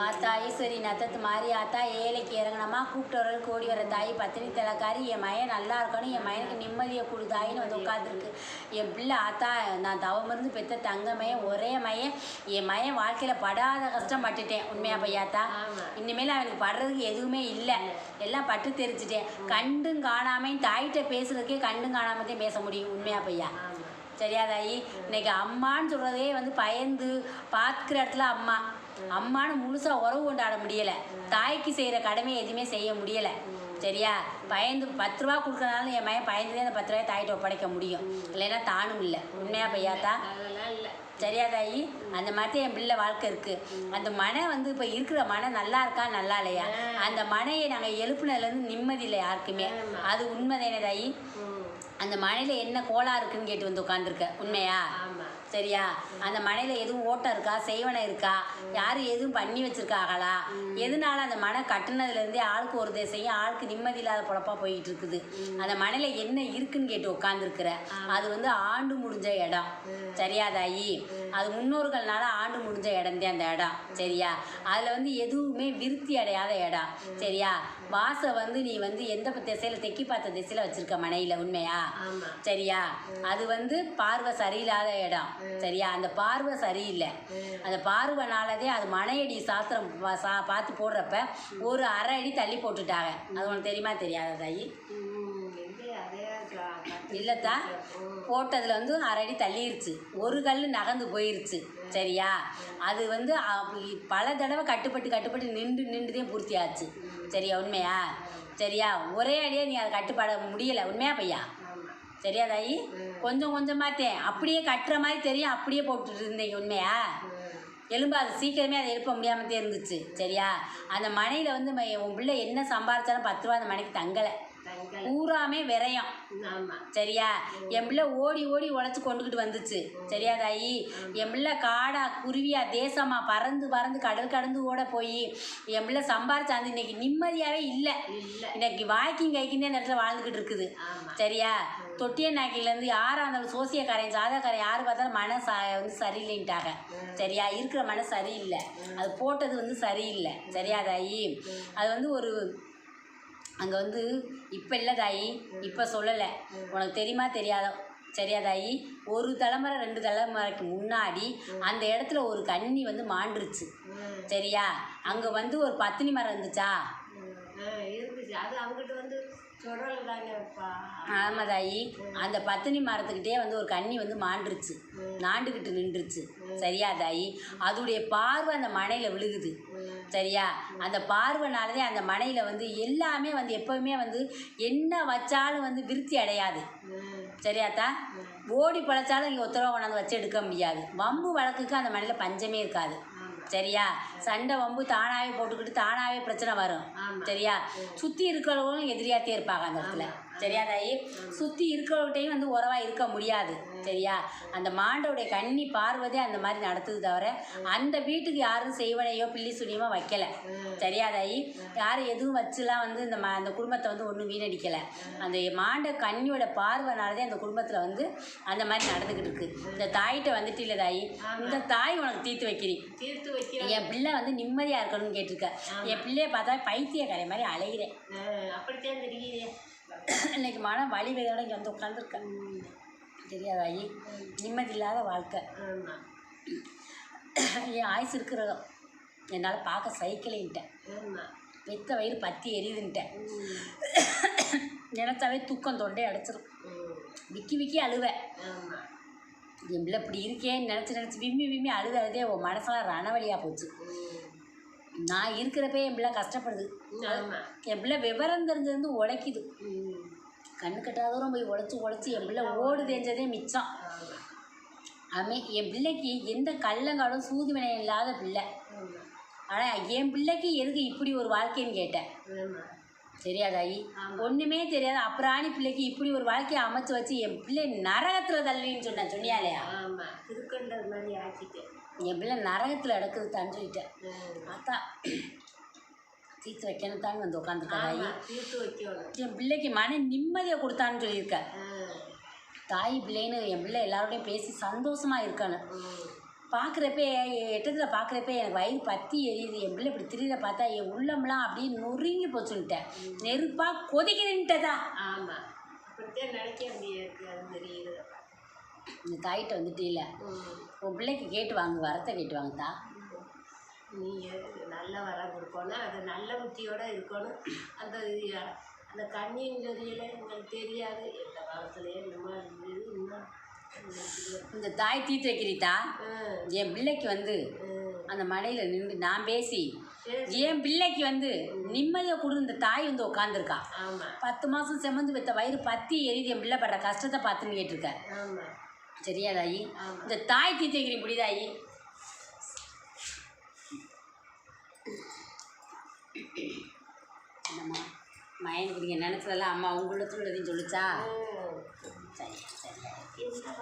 ஆத்தா ஈஸ்வரி நத்தத்து மாதிரி ஆத்தா ஏழைக்கு இறங்கினமா கூப்பிட்டு வரலுக்கு ஓடி வர தாய் பத்தினி தலைக்காரி என் மயன் நல்லா இருக்கணும், என் மயனுக்கு நிம்மதியை கொடு தாயின்னு வந்து உட்காந்துருக்கு. என் பிள்ளை ஆத்தா நான் தவமிருந்து பெற்ற தங்கமயன் ஒரே மயன். என் மயன் வாழ்க்கையில் படாத கஷ்டம் பட்டுட்டேன். உண்மையா பையாத்தா? இனிமேல் அவனுக்கு படுறதுக்கு எதுவுமே இல்லை, எல்லாம் பட்டு தெரிஞ்சுட்டேன். கண்டும் காணாமையும் தாயிட்ட பேசுறதுக்கே கண்டும் காணாமத்தையும் பேச முடியும். உண்மையா பையா? சரியா தாயி? இன்னைக்கு அம்மான்னு சொல்கிறதே வந்து பயந்து பார்க்குற இடத்துல அம்மா அம்மானு முழுசாக உறவு கொண்டாட முடியலை. தாய்க்கு செய்கிற கடமையை எதுவுமே செய்ய முடியலை. சரியா? பயந்து 10 ரூபா கொடுக்கறனாலும் என் மயன் பயந்துதே அந்த 10 ரூபாயை தாயிட்ட ஒப்படைக்க முடியும், இல்லைன்னா தானும் இல்லை. உண்மையா பையாத்தா? சரியா தாயி? அந்த மாதிரி என் பிள்ளை வாழ்க்கை இருக்குது. அந்த மனை வந்து இப்போ இருக்கிற மனை நல்லா இருக்கா நல்லா இல்லையா? அந்த மனையை நாங்கள் எழுப்புனதுலேருந்து நிம்மதி இல்லை யாருக்குமே. அது உண்மைதானே தாயி? அந்த மனையில் என்ன கோளாறு இருக்குன்னு கேட்டு வந்து உட்காந்துருக்க. உண்மையா? சரியா? அந்த மனையில் எதுவும் ஓட்டம் இருக்கா, செய்வனை இருக்கா, யாரும் எதுவும் பண்ணி வச்சுருக்காங்களா? எதனால அந்த மனை கட்டுனதுலேருந்தே ஆளுக்கு ஒரு தேசையும் ஆளுக்கு நிம்மதி இல்லாத பொழப்பாக போயிட்டு இருக்குது. அந்த மனையில் என்ன இருக்குன்னு கேட்டு உட்காந்துருக்குற. அது வந்து ஆண்டு முடிஞ்ச இடம். சரியா தாயி? அது முன்னோர்கள்னால ஆண்டு முடிஞ்ச இடம்தான் அந்த இடம். சரியா? அதில் வந்து எதுவுமே விருத்தி அடையாத இடம். சரியா? வாசை வந்து நீ வந்து எந்த திசையில் தெக்கி பார்த்த திசையில் வச்சுருக்க மனையில். உண்மையா? சரியா? அது வந்து பார்வை சரியில்லாத இடம். சரியா? அந்த பார்வை சரியில்லை. அந்த பார்வைனாலதே அது மனையடி சாத்திரம் பார்த்து போடுறப்ப ஒரு அரை அடி தள்ளி போட்டுட்டாங்க. அது உனக்கு தெரியுமா தெரியாத தாயி? இல்லைத்தா, போட்டதில் வந்து அரை அடி தள்ளிருச்சு, ஒரு கல் நகர்ந்து போயிருச்சு. சரியா? அது வந்து பல தடவை கட்டுப்பட்டு நின்றுதே பூர்த்தி ஆச்சு. சரியா? உண்மையா? சரியா? ஒரே அடியாக நீ அதை கட்டுப்பட முடியலை. உண்மையா பையா? சரியா தாயி? கொஞ்சம் கொஞ்சமாத்தேன் அப்படியே கட்டுற மாதிரி தெரியும், அப்படியே போட்டுட்டு இருந்தீங்க. உண்மையா? எலும்பு அது சீக்கிரமே அதை எழுப்ப முடியாமத்தே இருந்துச்சு. சரியா? அந்த மனையில் வந்து உன் பிள்ளை என்ன சம்பாரிச்சாலும் 10 ரூபா அந்த மனைக்கு தங்கலை, பூராமே விரயம். சரியா? என் பிள்ளை ஓடி ஓடி உழைச்சி கொண்டுக்கிட்டு வந்துச்சு. சரியா தாயி? என் பிள்ளை காடா குருவியா தேசமா பறந்து கடல் கடந்து ஓட போய் என் பிள்ளை சம்பாரிச்சாந்து இன்னைக்கு நிம்மதியாகவே இல்லை. இன்னைக்கு வாய்க்கிங் கைக்குன்னே அந்த இடத்துல வாழ்ந்துக்கிட்டு இருக்குது. சரியா? தொட்டிய நாக்கிலேருந்து யாராக இருந்தாலும் சோசியக்காரன் சாதாக்காரன் யார் பார்த்தாலும் மன வந்து சரியில்லைன்ட்டாங்க. சரியா? இருக்கிற மன சரியில்லை, அது போட்டது வந்து சரியில்லை. சரியா தாயி? அது வந்து ஒரு அங்கே வந்து இப்போ இல்லை தாயி, இப்போ சொல்லலை. உனக்கு தெரியுமா தெரியாதோ? சரியா தாயி? ஒரு தலைமுறை 2 தலைமுறைக்கு முன்னாடி அந்த இடத்துல ஒரு கன்னி வந்து மாண்டுருச்சு. சரியா? அங்கே வந்து ஒரு பத்தினி மரம் இருந்துச்சா? அது அவங்ககிட்ட வந்து ஆமாம் தாயி, அந்த பத்தினி மரத்துக்கிட்டே வந்து ஒரு கன்னி வந்து மாண்டுருச்சு, நாண்டுக்கிட்டு நின்றுச்சு. சரியா தாயி? அதோடைய பார்வை அந்த மனையில் விழுகுது. சரியா? அந்த பார்வைனாலதே அந்த மனையில் வந்து எல்லாமே வந்து எப்போவுமே வந்து என்ன வச்சாலும் வந்து விருத்தி அடையாது. சரியாத்தா? ஓடி பழைச்சாலும் இங்கே ஒருத்தரவை கொண்டாந்து வச்சு எடுக்க முடியாது. வம்பு வழக்குக்கு அந்த மனையில் பஞ்சமே இருக்காது. சரியா? சண்டை வம்பு தானாகவே போட்டுக்கிட்டு தானாகவே பிரச்சனை வரும். சரியா? சுற்றி இருக்கிறவங்களும் எதிரியாத்தே இருப்பாங்க அந்த இடத்துல. சரியா தாயி? சுற்றி இருக்கிறவர்கிட்டையும் வந்து உறவாக இருக்க முடியாது. சரியா? அந்த மாண்டோடைய கன்னி பார்வதே அந்த மாதிரி நடத்துது தவிர அந்த வீட்டுக்கு யாரும் செய்வனையோ பில்லி சுனியமோ வைக்கலை. சரியா தாயி? யாரும் எதுவும் வச்சுலாம் வந்து அந்த குடும்பத்தை வந்து ஒன்றும் வீணடிக்கலை. அந்த மாண்ட கன்னியோட பார்வைனாலதே அந்த குடும்பத்தில் வந்து அந்த மாதிரி நடந்துக்கிட்டு இருக்கு. இந்த தாயிட்ட வந்துட்டு இல்லை தாயி, இந்த தாய் உனக்கு தீர்த்து வைக்கிறீ. என் பிள்ளை வந்து நிம்மதியாக இருக்கணும்னு கேட்டிருக்க. என் பிள்ளைய பார்த்தா பைத்தியக்காரை மாதிரி அலைகிறேன். அப்படித்தான் தெரியுது. இன்னைக்கு மனம் வலி வேதோட இங்கே வந்து உட்காந்துருக்கேன். தெரியாதாயி? நிம்மதி இல்லாத வாழ்க்கை. என் ஆயுசு இருக்கிறதோ என்னால் பார்க்க சைக்கிளின்ட்டேன். வெத்த வயிறு பற்றி எரியுதுன்ட்டேன். நினச்சாவே தூக்கம் தொண்டை அடைச்சிரும். விக்கி அழுவேன். என் பிள்ளை இப்படி இருக்கேன்னு நினச்சி விம்மி அழுதே உன் மனசெல்லாம் ரணவழியாக போச்சு. நான் இருக்கிறப்ப என் பிள்ளை கஷ்டப்படுது. என் பிள்ளை விவரம் தெரிஞ்சது உழைக்குது. கண்ணு கட்டாத தூரம் போய் உழைச்சி என் பிள்ளை ஓடு தெரிஞ்சதே மிச்சம். என் பிள்ளைக்கு எந்த கள்ளங்காடும் சூது வினையும் இல்லாத பிள்ளை. ஆனால் என் பிள்ளைக்கு எதுக்கு இப்படி ஒரு வாழ்க்கைன்னு கேட்டேன். தெரியாதாயி? ஒன்றுமே தெரியாது அப்புறாணி பிள்ளைக்கு இப்படி ஒரு வாழ்க்கையை அமைச்சு வச்சு என் பிள்ளை நரகத்தில் தள்ளின்னு சொன்னியா இல்லையா? இருக்குன்றது மாதிரி ஆக்கிட்டு என் பிள்ளை நரகத்தில் நடக்குது தான் சொல்லிட்டேன். அதான் தீர்த்து வைக்கணும் தான் வந்து உட்காந்துருக்காயி. என் பிள்ளைக்கு மன நிம்மதியை கொடுத்தான்னு சொல்லியிருக்க. தாய் பிள்ளைன்னு என் பிள்ளை எல்லாரோடையும் பேசி சந்தோஷமாக இருக்கணும். பார்க்குறப்பே எட்டத்தில் பார்க்குறப்ப எனக்கு வயிறு பற்றி எரியுது. என் பிள்ளை இப்படி திரியிற பார்த்தா என் உள்ளம்லாம் அப்படியே நொறுங்கி போச்சுன்ட்டேன். நெருப்பாக கொதிக்குதுன்ட்டதா. ஆமாம், அப்படித்தான் நினைக்க முடியாது. அது தெரியுது. இந்த தாயிட்ட வந்துட்டு இல்லை, உன் பிள்ளைக்கு கேட்டு வாங்க, வரத்தை கேட்டு வாங்கத்தா. நீங்கள் நல்ல வரம் கொடுக்கணும், அது நல்ல புத்தியோடு இருக்கணும். அந்த அந்த கண்ணியின் ஜொதியில் எங்களுக்கு தெரியாது, எந்த காலத்துலேயே இந்த மாதிரி இருந்தது. இன்னும் இந்த தாய் தீர்த்து வைக்கிறீத்தா. என் பிள்ளைக்கு வந்து அந்த மலையில் நின்று நான் பேசி என் பிள்ளைக்கு வந்து நிம்மதியை கொடு. இந்த தாய் வந்து உட்காந்துருக்கா. 10 மாதம் செமந்து வைத்த வயிறு பற்றி எரியுது. என் பிள்ளை படுற கஷ்டத்தை பார்த்துன்னு கேட்டிருக்க. சரியா தாயி? இந்த தாய் தீர்த்து வைக்கிறீங்க இப்படி தாயி. என்னம்மா மயனுக்கு நீங்கள் நினச்சதெல்லாம் அம்மா உங்களுக்குள்ளதையும் சொல்லிச்சா? சரி சரி.